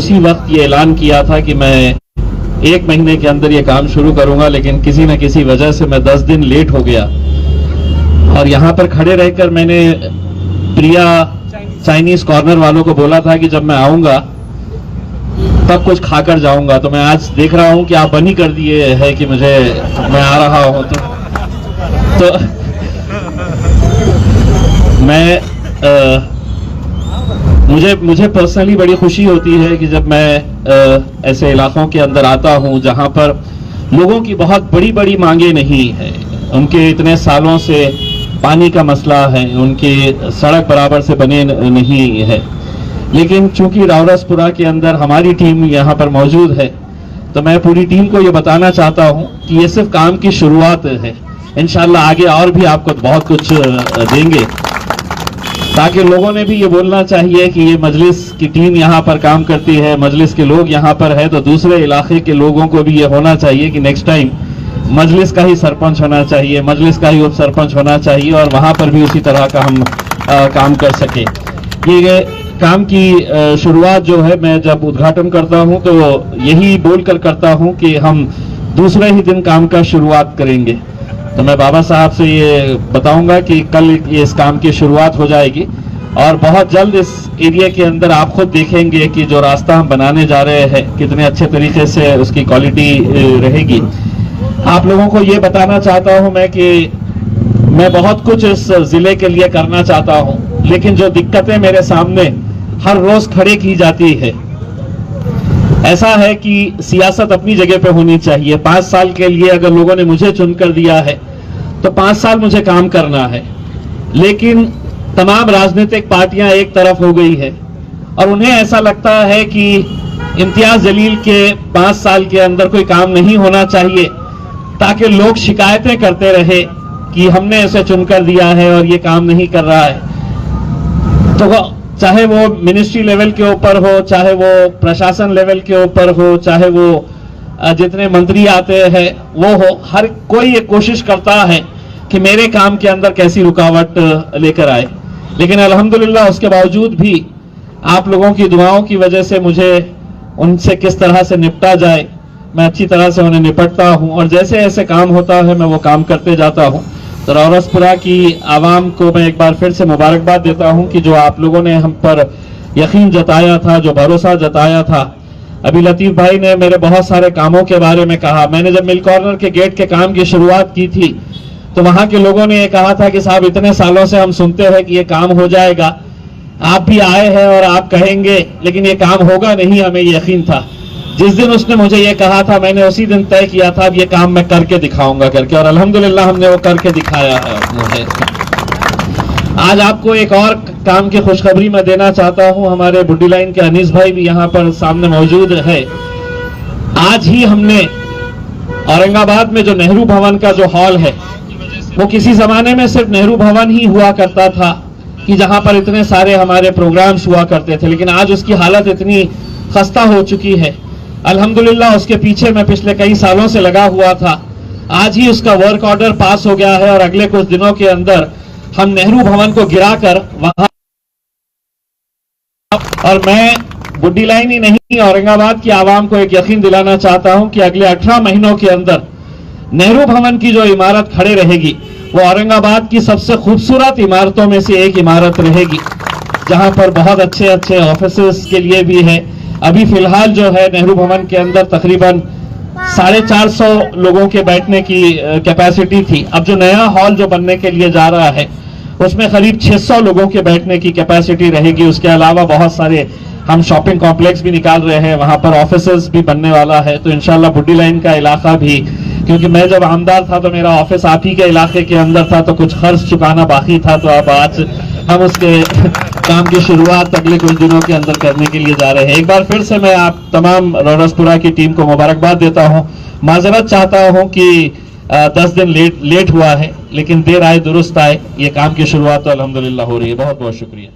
उसी वक्त ये ऐलान किया था कि मैं 1 महीने के अंदर ये काम शुरू करूंगा, लेकिन किसी न किसी वजह से मैं 10 दिन लेट हो गया। और यहाँ पर खड़े रहकर मैंने प्रिया चाइनीज कॉर्नर वालों को बोला था कि जब मैं आऊंगा तब कुछ खाकर जाऊंगा। तो मैं आज देख रहा हूं कि आप बनी कर दिए है कि मैं आ रहा हूं। तो मैं मुझे पर्सनली बड़ी खुशी होती है कि जब मैं ऐसे इलाकों के अंदर आता हूं जहां पर लोगों की बहुत बड़ी बड़ी मांगे नहीं है। उनके इतने सालों से पानी का मसला है, उनके सड़क बराबर से बने नहीं है, लेकिन चूंकि रावरसपुरा के अंदर हमारी टीम यहाँ पर मौजूद है, तो मैं पूरी टीम को ये बताना चाहता हूँ कि ये सिर्फ काम की शुरुआत है। इंशाल्लाह आगे और भी आपको बहुत कुछ देंगे, ताकि लोगों ने भी ये बोलना चाहिए कि ये मजलिस की टीम यहाँ पर काम करती है, मजलिस के लोग यहाँ पर है, तो दूसरे इलाके के लोगों को भी ये होना चाहिए कि नेक्स्ट टाइम मजलिस का ही सरपंच होना चाहिए, मजलिस का ही उप सरपंच होना चाहिए, और वहाँ पर भी उसी तरह का हम काम कर सके। ये काम की शुरुआत जो है, मैं जब उद्घाटन करता हूं तो यही बोलकर करता हूं कि हम दूसरे ही दिन काम का शुरुआत करेंगे। तो मैं बाबा साहब से ये बताऊंगा कि कल इस काम की शुरुआत हो जाएगी, और बहुत जल्द इस एरिया के अंदर आप खुद देखेंगे कि जो रास्ता हम बनाने जा रहे हैं कितने अच्छे तरीके से उसकी क्वालिटी रहेगी। आप लोगों को ये बताना चाहता हूं मैं कि मैं बहुत कुछ इस जिले के लिए करना चाहता हूं, लेकिन जो दिक्कतें मेरे सामने हर रोज खड़े की जाती है, ऐसा है कि सियासत अपनी जगह पे होनी चाहिए। 5 साल के लिए अगर लोगों ने मुझे चुनकर दिया है तो 5 साल मुझे काम करना है, लेकिन तमाम राजनीतिक पार्टियां एक तरफ हो गई है और उन्हें ऐसा लगता है कि इम्तियाज जलील के 5 साल के अंदर कोई काम नहीं होना चाहिए, ताकि लोग शिकायतें करते रहे कि हमने इसे चुनकर दिया है और ये काम नहीं कर रहा है। तो चाहे वो मिनिस्ट्री लेवल के ऊपर हो, चाहे वो प्रशासन लेवल के ऊपर हो, चाहे वो जितने मंत्री आते हैं वो हो, हर कोई ये कोशिश करता है कि मेरे काम के अंदर कैसी रुकावट लेकर आए। लेकिन अल्हम्दुलिल्लाह उसके बावजूद भी आप लोगों की दुआओं की वजह से मुझे उनसे किस तरह से निपटा जाए, मैं अच्छी तरह से उन्हें निपटता हूं, और जैसे ऐसे काम होता है मैं वो काम करते जाता हूं। तो रावरसपुरा की आवाम को मैं एक बार फिर से मुबारकबाद देता हूं कि जो आप लोगों ने हम पर यकीन जताया था, जो भरोसा जताया था। अभी लतीफ भाई ने मेरे बहुत सारे कामों के बारे में कहा। मैंने जब मिल कॉर्नर के गेट के काम की शुरुआत की थी तो वहां के लोगों ने ये कहा था कि साहब इतने सालों से हम सुनते हैं कि ये काम हो जाएगा, आप भी आए हैं और आप कहेंगे, लेकिन ये काम होगा नहीं, हमें यकीन था। जिस दिन उसने मुझे ये कहा था मैंने उसी दिन तय किया था अब ये काम मैं करके दिखाऊंगा करके, और अल्हम्दुलिल्लाह हमने वो करके दिखाया है मुझे। आज आपको एक और काम की खुशखबरी मैं देना चाहता हूं। हमारे बुड्डी लाइन के अनीस भाई भी यहाँ पर सामने मौजूद है। आज ही हमने औरंगाबाद में जो नेहरू भवन का जो हॉल है, वो किसी जमाने में सिर्फ नेहरू भवन ही हुआ करता था कि जहां पर इतने सारे हमारे प्रोग्राम्स हुआ करते थे, लेकिन आज उसकी हालत इतनी खस्ता हो चुकी है। अल्हम्दुलिल्लाह उसके पीछे मैं पिछले कई सालों से लगा हुआ था। आज ही उसका वर्क ऑर्डर पास हो गया है और अगले कुछ दिनों के अंदर हम नेहरू भवन को गिराकर वहां, और मैं बुड्डी लाइन ही नहीं औरंगाबाद की आवाम को एक यकीन दिलाना चाहता हूं कि अगले 18 महीनों के अंदर नेहरू भवन की जो इमारत खड़े रहेगी वो औरंगाबाद की सबसे खूबसूरत इमारतों में से एक इमारत रहेगी, जहां पर बहुत अच्छे अच्छे ऑफिसेस के लिए भी है। अभी फिलहाल जो है नेहरू भवन के अंदर तकरीबन 450 लोगों के बैठने की कैपेसिटी थी। अब जो नया हॉल जो बनने के लिए जा रहा है उसमें करीब 600 लोगों के बैठने की कैपेसिटी रहेगी। उसके अलावा बहुत सारे हम शॉपिंग कॉम्प्लेक्स भी निकाल रहे हैं, वहां पर ऑफिसेस भी बनने वाला है। तो इंशाल्लाह बुड्डी लाइन का इलाका भी, क्योंकि मैं जब आमदार था तो मेरा ऑफिस आप ही के इलाके के अंदर था, तो कुछ खर्च चुकाना बाकी था, तो अब आज हम उसके काम की शुरुआत अगले कुछ दिनों के अंदर करने के लिए जा रहे हैं। एक बार फिर से मैं आप तमाम रावरसपुरा की टीम को मुबारकबाद देता हूं। माजरत चाहता हूं कि 10 दिन लेट हुआ है, लेकिन देर आए दुरुस्त आए। ये काम की शुरुआत तो अल्हम्दुलिल्लाह हो रही है। बहुत बहुत शुक्रिया।